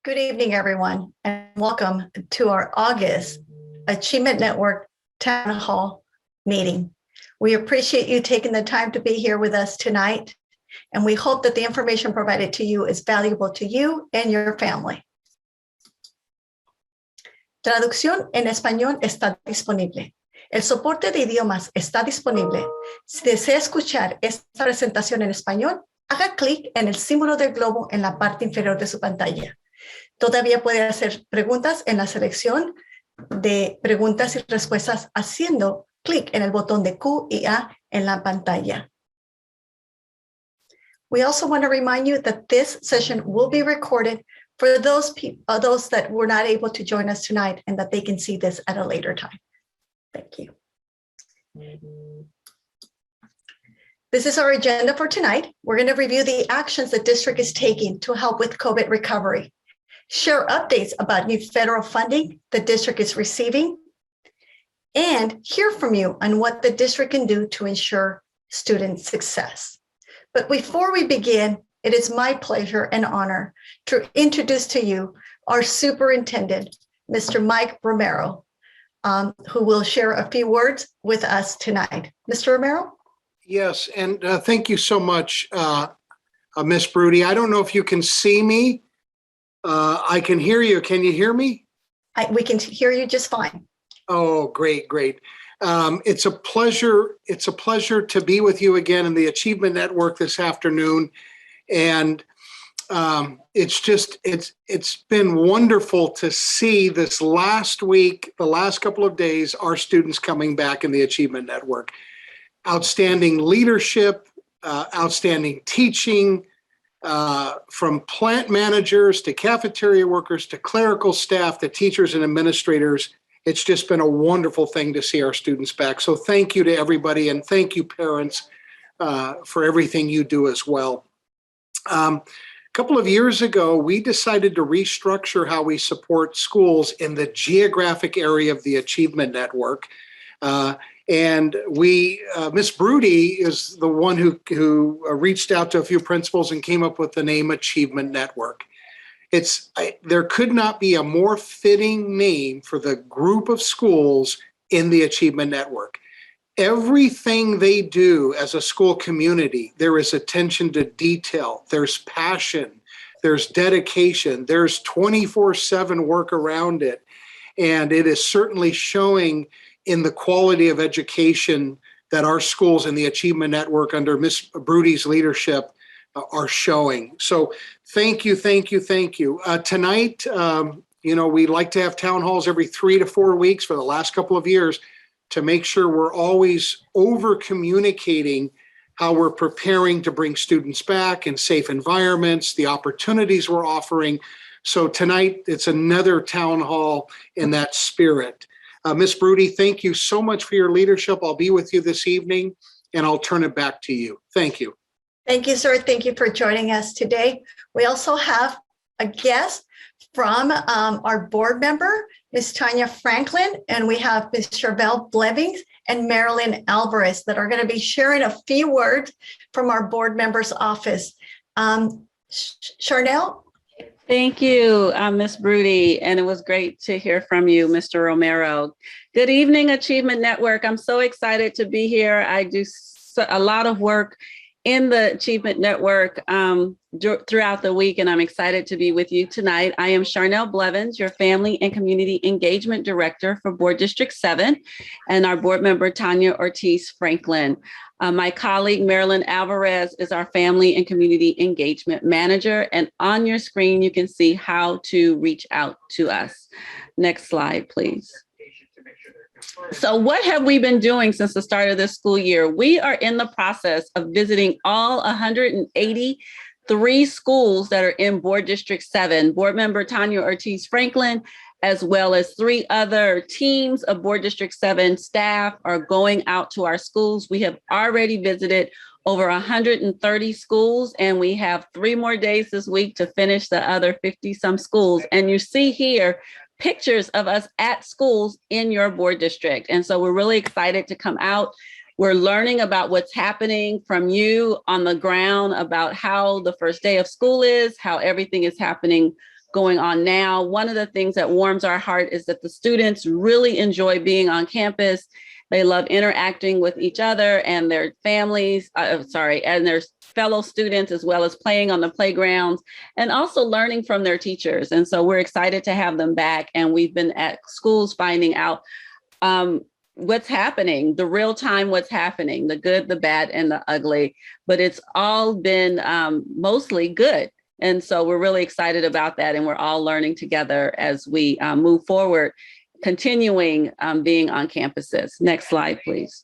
Good evening, everyone, and welcome to our August Achievement Network Town Hall meeting. We appreciate you taking the time to be here with us tonight, and we hope that the information provided to you is valuable to you and your family. Traducción en español está disponible. El soporte de idiomas está disponible. Si desea escuchar esta presentación en español, haga clic en el símbolo del globo en la parte inferior de su pantalla. Todavía puede hacer preguntas en la selección de preguntas y respuestas haciendo clic en el botón de Q y A en la pantalla. We also want to remind you that this session will be recorded for those that were not able to join us tonight and that they can see this at a later time. Thank you. This is our agenda for tonight. We're going to review the actions the district is taking to help with COVID recovery, share updates about new federal funding the district is receiving, and hear from you on what the district can do to ensure student success. But before we begin, it is my pleasure and honor to introduce to you our superintendent, Mr. Mike Romero, who will share a few words with us tonight. Mr. Romero? Yes, and thank you so much, Ms. Brody. I don't know if you can see me. I can hear you. Can you hear me? We can hear you just fine. Oh, great. It's a pleasure to be with you again in the Achievement Network this afternoon. And it's been wonderful to see this last week, the last couple of days, our students coming back in the Achievement Network. Outstanding leadership, outstanding teaching, from plant managers to cafeteria workers to clerical staff to teachers and administrators. It's just been a wonderful thing to see our students back. So thank you to everybody, and thank you, parents, for everything you do as well. A couple of years ago, we decided to restructure how we support schools in the geographic area of the Achievement Network. And Ms. Brody is the one who reached out to a few principals and came up with the name Achievement Network. There could not be a more fitting name for the group of schools in the Achievement Network. Everything they do as a school community, there is attention to detail, there's passion, there's dedication, there's 24/7 work around it. And it is certainly showing in the quality of education that our schools in the Achievement Network under Ms. Brody's leadership are showing. So thank you. Tonight, we like to have town halls every 3 to 4 weeks for the last couple of years to make sure we're always over communicating how we're preparing to bring students back in safe environments, the opportunities we're offering. So tonight, it's another town hall in that spirit. Ms. Brody, thank you so much for your leadership. I'll be with you this evening, and I'll turn it back to you. Thank you. Thank you, sir. Thank you for joining us today. We also have a guest from our board member, Ms. Tanya Franklin, and we have Ms. Charvel Blevins and Marilyn Alvarez that are going to be sharing a few words from our board member's office. Charnel? Thank you, Ms. Brody, and it was great to hear from you, Mr. Romero. Good evening, Achievement Network. I'm so excited to be here. I do a lot of work in the Achievement Network throughout the week, and I'm excited to be with you tonight. I am Charnel Blevins, your Family and Community Engagement Director for Board District 7, and our board member, Tanya Ortiz Franklin. My colleague, Marilyn Alvarez, is our Family and Community Engagement Manager. And on your screen, you can see how to reach out to us. Next slide, please. So what have we been doing since the start of this school year? We are in the process of visiting all 183 schools that are in Board District 7. Board member Tanya Ortiz Franklin, as well as 3 other teams of Board District 7 staff are going out to our schools. We have already visited over 130 schools, and we have 3 more days this week to finish the other 50-some schools. And you see here pictures of us at schools in your board district. And so we're really excited to come out. We're learning about what's happening from you on the ground, about how the first day of school is, how everything is happening going on now. One of the things that warms our heart is that the students really enjoy being on campus. They love interacting with each other and their families, and their fellow students, as well as playing on the playgrounds and also learning from their teachers. And so we're excited to have them back. And we've been at schools finding out what's happening, the real time, what's happening, the good, the bad, and the ugly. But it's all been mostly good. And so we're really excited about that. And we're all learning together as we move forward, continuing being on campuses. Next slide, please.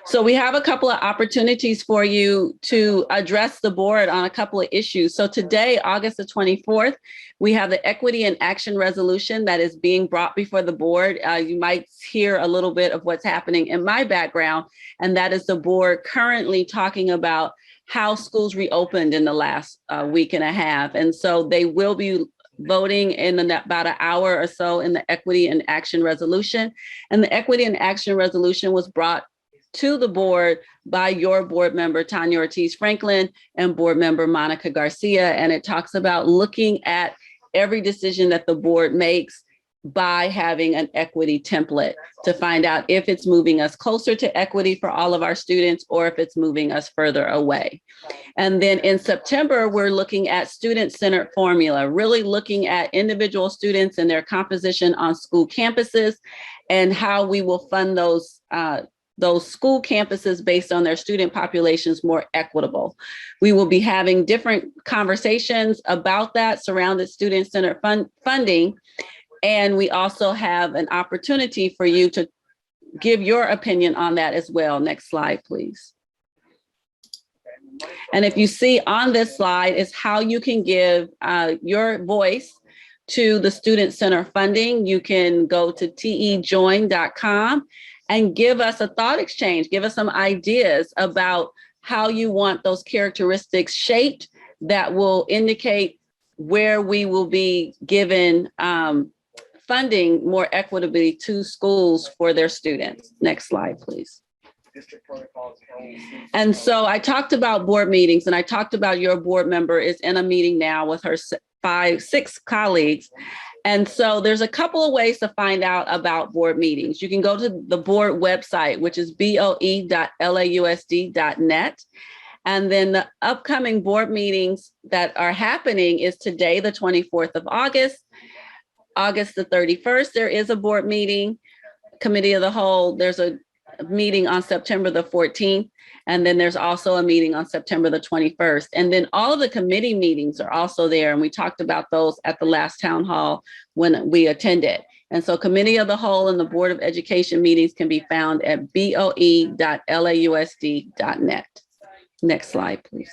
So we have a couple of opportunities for you to address the board on a couple of issues. So today, August the 24th, we have the Equity and Action Resolution that is being brought before the board. You might hear a little bit of what's happening in my background, and that is the board currently talking about how schools reopened in the last week and a half. And so they will be voting in about an hour or so in the Equity and Action Resolution. And the Equity and Action Resolution was brought to the board by your board member, Tanya Ortiz Franklin, and board member Monica Garcia. And it talks about looking at every decision that the board makes by having an equity template to find out if it's moving us closer to equity for all of our students or if it's moving us further away. And then in September, we're looking at student-centered formula, really looking at individual students and their composition on school campuses and how we will fund those school campuses based on their student populations more equitable. We will be having different conversations about that surrounded student-centered funding. And we also have an opportunity for you to give your opinion on that as well. Next slide, please. And if you see on this slide is how you can give your voice to the Student Center funding. You can go to tejoin.com and give us a thought exchange, give us some ideas about how you want those characteristics shaped that will indicate where we will be given funding more equitably to schools for their students. Next slide, please. And so I talked about board meetings, and I talked about your board member is in a meeting now with her 6 colleagues. And so there's a couple of ways to find out about board meetings. You can go to the board website, which is boe.lausd.net. And then the upcoming board meetings that are happening is today, the 24th of August. August the 31st, there is a board meeting, Committee of the Whole. There's a meeting on September the 14th. And then there's also a meeting on September the 21st. And then all of the committee meetings are also there. And we talked about those at the last town hall when we attended. And so Committee of the Whole and the Board of Education meetings can be found at boe.lausd.net. Next slide, please.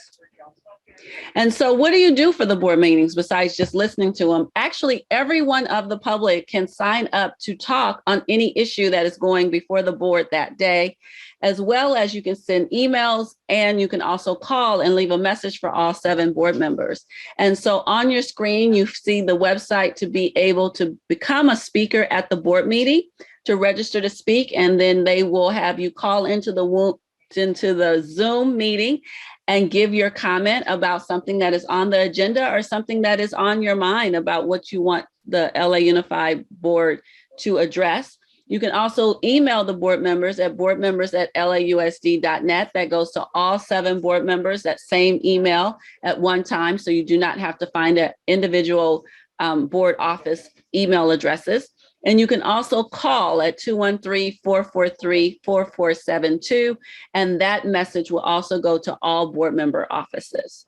And so what do you do for the board meetings besides just listening to them? Actually, everyone of the public can sign up to talk on any issue that is going before the board that day, as well as you can send emails, and you can also call and leave a message for all 7 board members. And so on your screen, you see the website to be able to become a speaker at the board meeting, to register to speak, and then they will have you call into the Zoom meeting and give your comment about something that is on the agenda or something that is on your mind about what you want the LA Unified Board to address. You can also email the board members at boardmembers@lausd.net. That goes to all 7 board members, that same email at one time, so you do not have to find an individual board office email addresses. And you can also call at 213-443-4472, and that message will also go to all board member offices.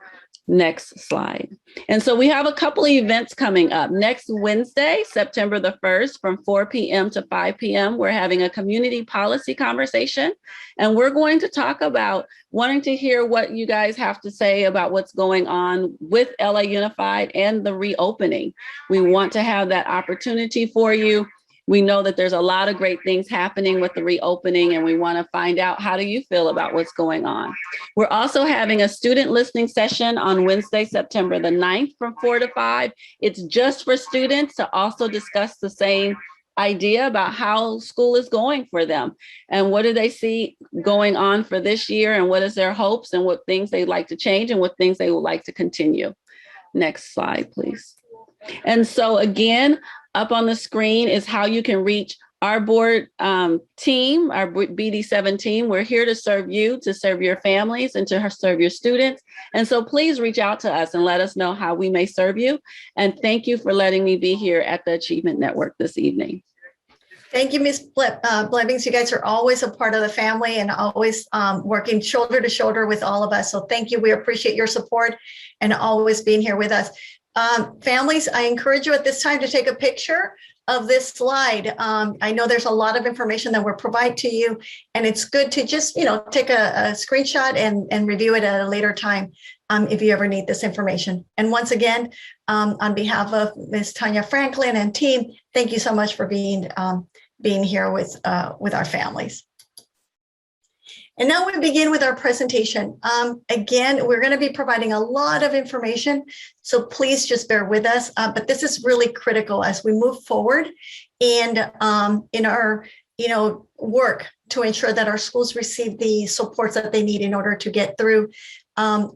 Next slide. And so we have a couple of events coming up. Next Wednesday, September the 1st, from 4 p.m. to 5 p.m., we're having a community policy conversation. And we're going to talk about wanting to hear what you guys have to say about what's going on with LA Unified and the reopening. We want to have that opportunity for you. We know that there's a lot of great things happening with the reopening, and we want to find out, how do you feel about what's going on? We're also having a student listening session on Wednesday, September the 9th from 4 to 5. It's just for students to also discuss the same idea about how school is going for them and what do they see going on for this year, and what is their hopes and what things they'd like to change and what things they would like to continue. Next slide, please. And so again, up on the screen is how you can reach our board team, our BD7 team. We're here to serve you, to serve your families, and to serve your students. And so please reach out to us and let us know how we may serve you. And thank you for letting me be here at the Achievement Network this evening. Thank you, Ms. Blevins. You guys are always a part of the family and always working shoulder to shoulder with all of us. So thank you. We appreciate your support and always being here with us. Families, I encourage you at this time to take a picture of this slide. I know there's a lot of information that we'll provide to you, and it's good to just, take a screenshot and review it at a later time if you ever need this information. And once again, on behalf of Ms. Tanya Franklin and team, thank you so much for being here with our families. And now we begin with our presentation. Again, we're going to be providing a lot of information, so please just bear with us. But this is really critical as we move forward and in our work to ensure that our schools receive the supports that they need in order to get through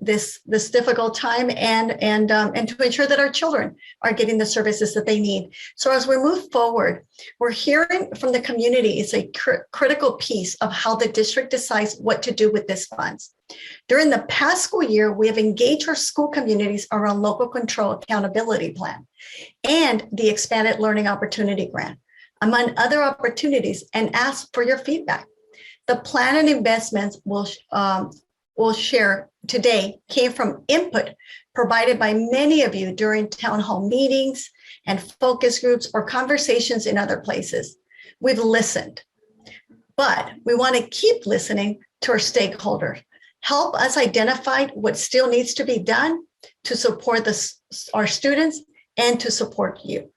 this difficult time and to ensure that our children are getting the services that they need. So as we move forward, we're hearing from the community is a critical piece of how the district decides what to do with these funds. During the past school year, we have engaged our school communities around local control accountability plan and the expanded learning opportunity grant, among other opportunities, and asked for your feedback. The plan and investments we'll share today came from input provided by many of you during town hall meetings and focus groups or conversations in other places. We've listened, but we want to keep listening to our stakeholders. Help us identify what still needs to be done to support our students and to support you.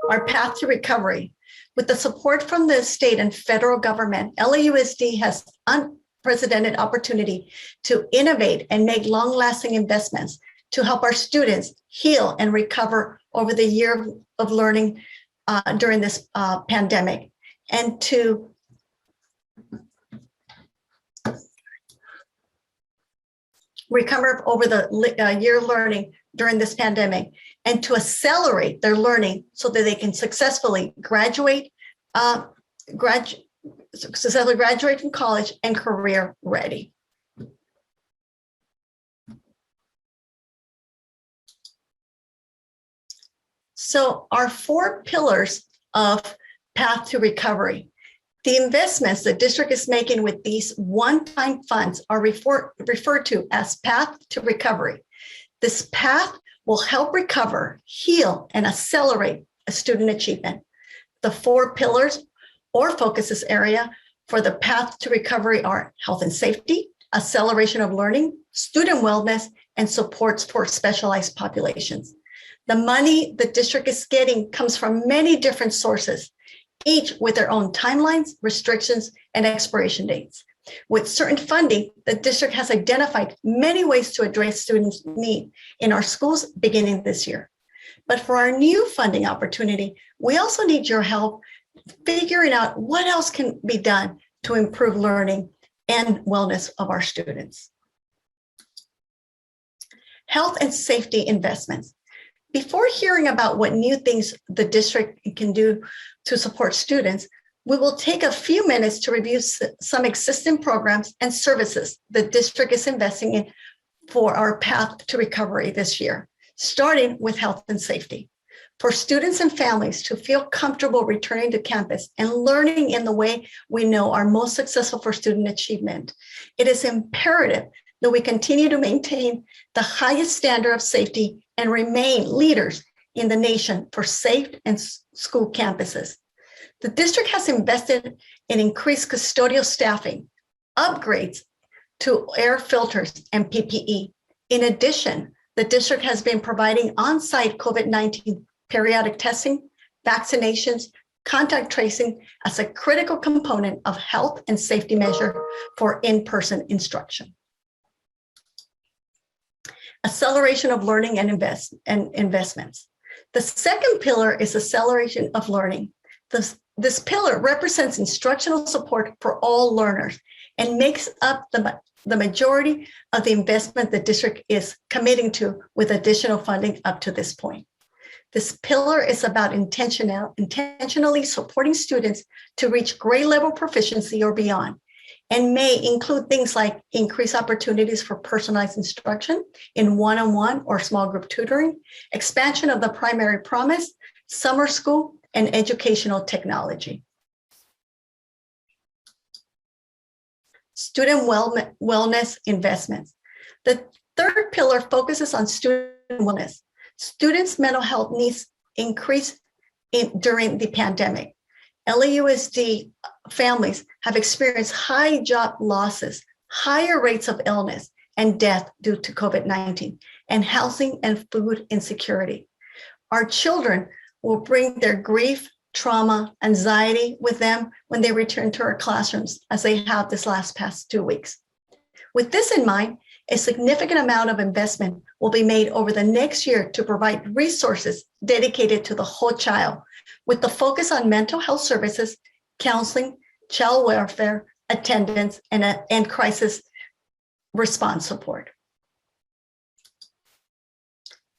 Our path to recovery. With the support from the state and federal government, LAUSD has unprecedented opportunity to innovate and make long-lasting investments to help our students heal and recover over the year of learning during this pandemic, and to recover over the year of learning during this pandemic, and to accelerate their learning so that they can successfully graduate from college and career ready. So our 4 pillars of path to recovery. The investments the district is making with these one-time funds are referred to as path to recovery. This path will help recover, heal, and accelerate a student achievement. The 4 pillars or focuses area for the path to recovery are health and safety, acceleration of learning, student wellness, and supports for specialized populations. The money the district is getting comes from many different sources, each with their own timelines, restrictions, and expiration dates. With certain funding, the district has identified many ways to address students' need in our schools beginning this year. But for our new funding opportunity, we also need your help figuring out what else can be done to improve learning and wellness of our students. Health and safety investments. Before hearing about what new things the district can do to support students, we will take a few minutes to review some existing programs and services the district is investing in for our path to recovery this year, starting with health and safety. For students and families to feel comfortable returning to campus and learning in the way we know are most successful for student achievement, it is imperative that we continue to maintain the highest standard of safety and remain leaders in the nation for safe and school campuses. The district has invested in increased custodial staffing, upgrades to air filters and PPE. In addition, the district has been providing on-site COVID-19 periodic testing, vaccinations, contact tracing as a critical component of health and safety measure for in-person instruction. Acceleration of learning and investments. The second pillar is acceleration of learning. This pillar represents instructional support for all learners and makes up the the majority of the investment the district is committing to with additional funding up to this point. This pillar is about intentionally supporting students to reach grade level proficiency or beyond, and may include things like increased opportunities for personalized instruction in one-on-one or small group tutoring, expansion of the primary promise, summer school, and educational technology. Student wellness investments. The third pillar focuses on student wellness. Students' mental health needs increased during the pandemic. LAUSD families have experienced high job losses, higher rates of illness and death due to COVID-19, and housing and food insecurity. Our children will bring their grief, trauma, anxiety with them when they return to our classrooms, as they have this past 2 weeks. With this in mind, a significant amount of investment will be made over the next year to provide resources dedicated to the whole child, with the focus on mental health services, counseling, child welfare, attendance, and crisis response support.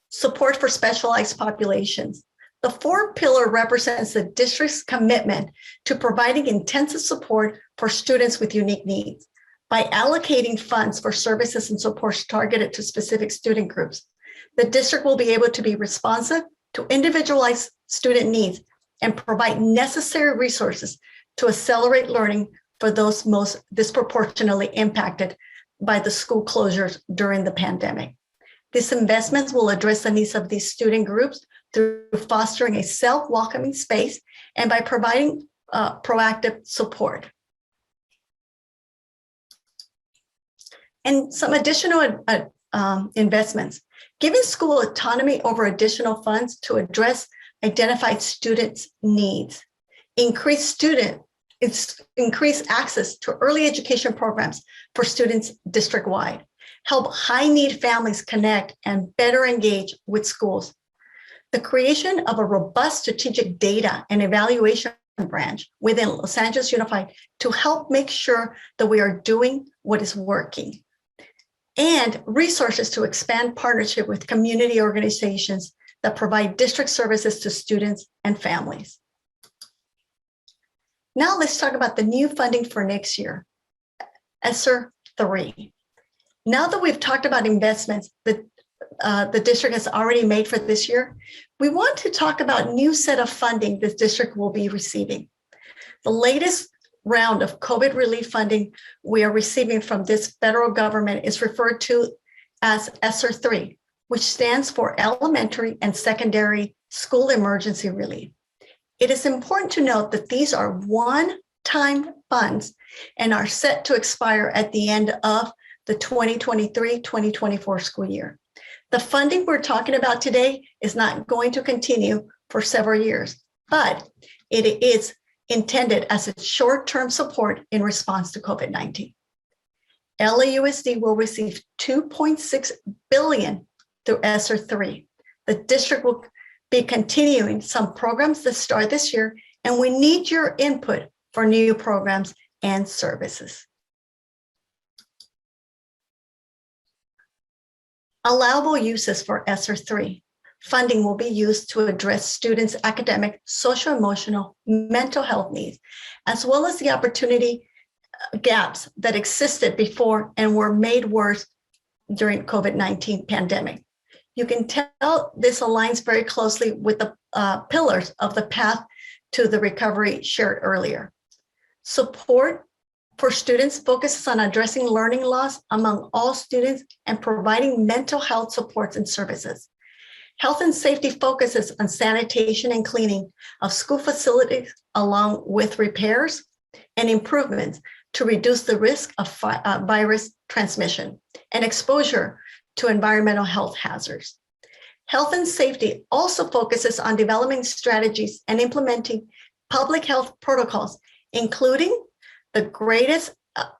Support for specialized populations. The fourth pillar represents the district's commitment to providing intensive support for students with unique needs. By allocating funds for services and supports targeted to specific student groups, the district will be able to be responsive to individualized student needs and provide necessary resources to accelerate learning for those most disproportionately impacted by the school closures during the pandemic. These investments will address the needs of these student groups through fostering a self-welcoming space and by providing proactive support. And some additional investments. Giving school autonomy over additional funds to address identified students' needs. Increase access to early education programs for students district-wide. Help high-need families connect and better engage with schools. The creation of a robust strategic data and evaluation branch within Los Angeles Unified to help make sure that we are doing what is working. And resources to expand partnership with community organizations that provide district services to students and families. Now let's talk about the new funding for next year, ESSER 3. Now that we've talked about investments that the district has already made for this year, we want to talk about new set of funding this district will be receiving. The latest round of COVID relief funding we are receiving from this federal government is referred to as ESSER 3, which stands for Elementary and Secondary School Emergency Relief. It is important to note that these are one-time funds and are set to expire at the end of the 2023-2024 school year. The funding we're talking about today is not going to continue for several years, but it is intended as a short-term support in response to COVID-19. LAUSD will receive $2.6 billion through ESSER 3. The district will be continuing some programs that start this year, and we need your input for new programs and services. Allowable uses for ESSER 3. Funding will be used to address students' academic, social-emotional, mental health needs, as well as the opportunity gaps that existed before and were made worse during COVID-19 pandemic. You can tell this aligns very closely with the pillars of the path to the recovery shared earlier. Support for students focuses on addressing learning loss among all students and providing mental health supports and services. Health and safety focuses on sanitation and cleaning of school facilities, along with repairs and improvements to reduce the risk of virus transmission and exposure to environmental health hazards. Health and safety also focuses on developing strategies and implementing public health protocols, including the greatest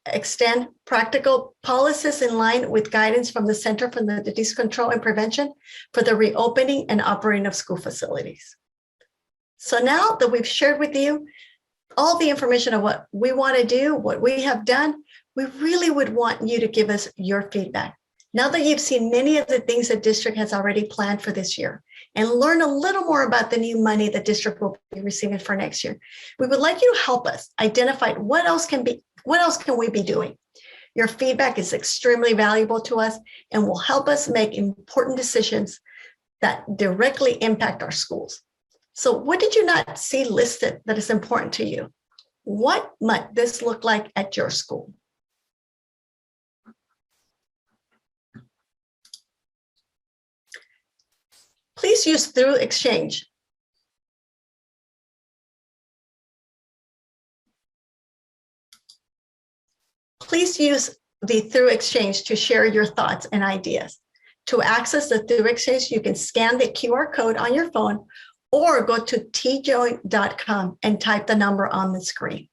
extent practical policies in line with guidance from the Center for the Disease Control and Prevention for the reopening and operating of school facilities. So now that we've shared with you all the information of what we want to do, what we have done, we really would want you to give us your feedback. Now that you've seen many of the things the district has already planned for this year and learn a little more about the new money the district will be receiving for next year, we would like you to help us identify what else can we be doing. Your feedback is extremely valuable to us and will help us make important decisions that directly impact our schools. So what did you not see listed that is important to you? What might this look like at your school? Please use Through Exchange. Please use the Through Exchange to share your thoughts and ideas. To access the Through Exchange, you can scan the QR code on your phone or go to tjoin.com and type the number on the screen.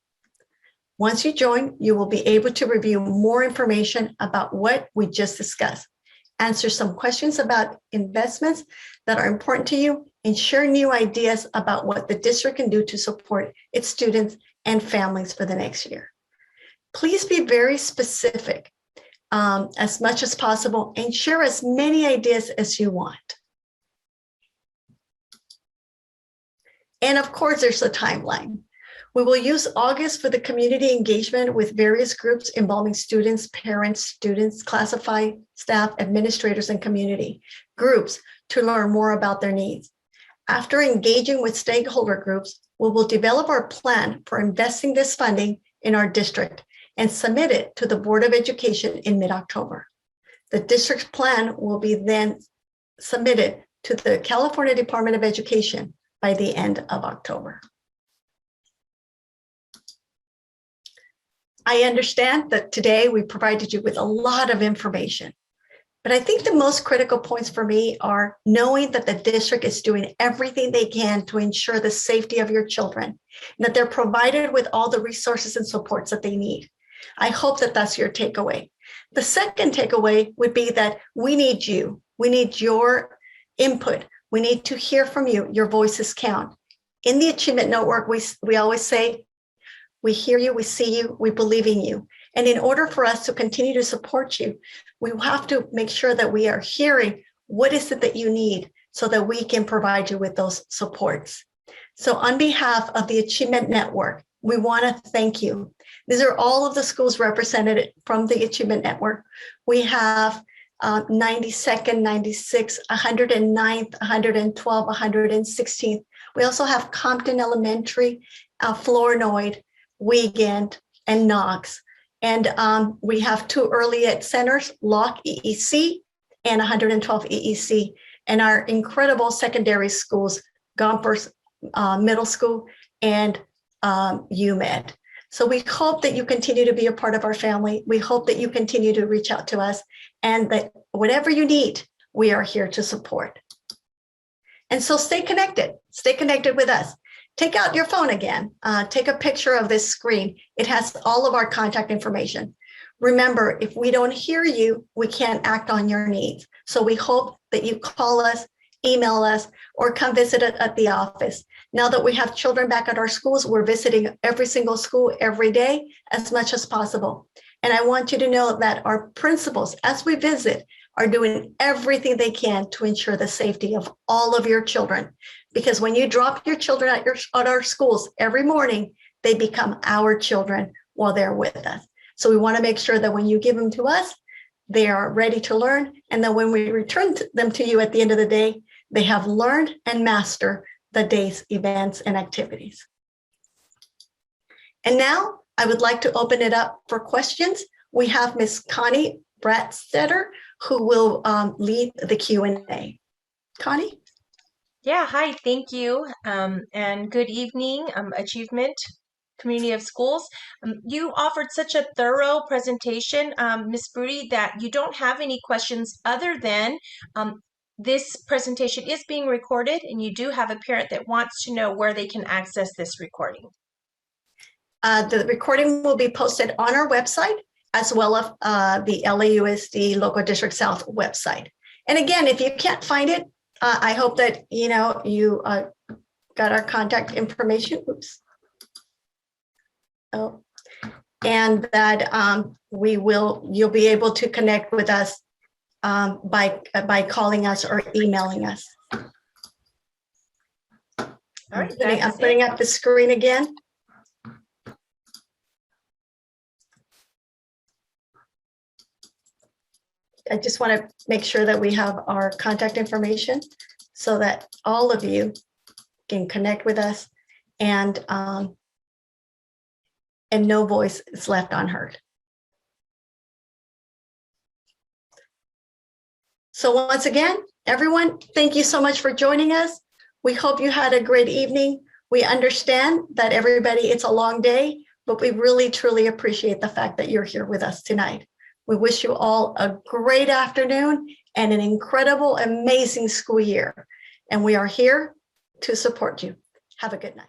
Once you join, you will be able to review more information about what we just discussed, answer some questions about investments that are important to you, and share new ideas about what the district can do to support its students and families for the next year. Please be very specific as much as possible and share as many ideas as you want. And of course, there's a timeline. We will use August for the community engagement with various groups involving students, parents, students, classified staff, administrators, and community groups to learn more about their needs. After engaging with stakeholder groups, we will develop our plan for investing this funding in our district and submit it to the Board of Education in mid-October. The district's plan will be then submitted to the California Department of Education by the end of October. I understand that today we provided you with a lot of information, but I think the most critical points for me are knowing that the district is doing everything they can to ensure the safety of your children, and that they're provided with all the resources and supports that they need. I hope that that's your takeaway. The second takeaway would be that we need you. We need your input. We need to hear from you. Your voices count. In the Achievement Network, we always say, we hear you, we see you, we believe in you. And in order for us to continue to support you, we have to make sure that we are hearing what is it that you need so that we can provide you with those supports. So on behalf of the Achievement Network, we want to thank you. These are all of the schools represented from the Achievement Network. We have 92nd, 96th, 109th, 112th, 116th. We also have Compton Elementary, Flournoy, Wiegand, and Knox. And we have 2 early ed centers, Locke EEC and 112 EEC, and our incredible secondary schools, Gompers Middle School and UMed. So we hope that you continue to be a part of our family. We hope that you continue to reach out to us, and that whatever you need, we are here to support. And so stay connected with us. Take out your phone again, take a picture of this screen. It has all of our contact information. Remember, if we don't hear you, we can't act on your needs. So we hope that you call us, email us, or come visit us at the office. Now that we have children back at our schools, we're visiting every single school every day as much as possible. And I want you to know that our principals, as we visit, are doing everything they can to ensure the safety of all of your children. Because when you drop your children at our schools every morning, they become our children while they're with us. So we want to make sure that when you give them to us, they are ready to learn. And then when we return them to you at the end of the day, they have learned and mastered the day's events and activities. And now I would like to open it up for questions. We have Ms. Connie Bratstetter, who will lead the Q&A. Connie? Yeah, hi, thank you. And good evening, Achievement Community of Schools. You offered such a thorough presentation, Ms. Brody, that you don't have any questions other than this presentation is being recorded, and you do have a parent that wants to know where they can access this recording. The recording will be posted on our website, as well as the LAUSD Local District South website. And again, if you can't find it, I hope that you got our contact information. Oops. Oh, and that you'll be able to connect with us by calling us or emailing us. All right, I'm that's putting it. up the screen again. I just want to make sure that we have our contact information so that all of you can connect with us and no voice is left unheard. So once again, everyone, thank you so much for joining us. We hope you had a great evening. We understand that everybody, it's a long day, but we really, truly appreciate the fact that you're here with us tonight. We wish you all a great afternoon and an incredible, amazing school year. And we are here to support you. Have a good night.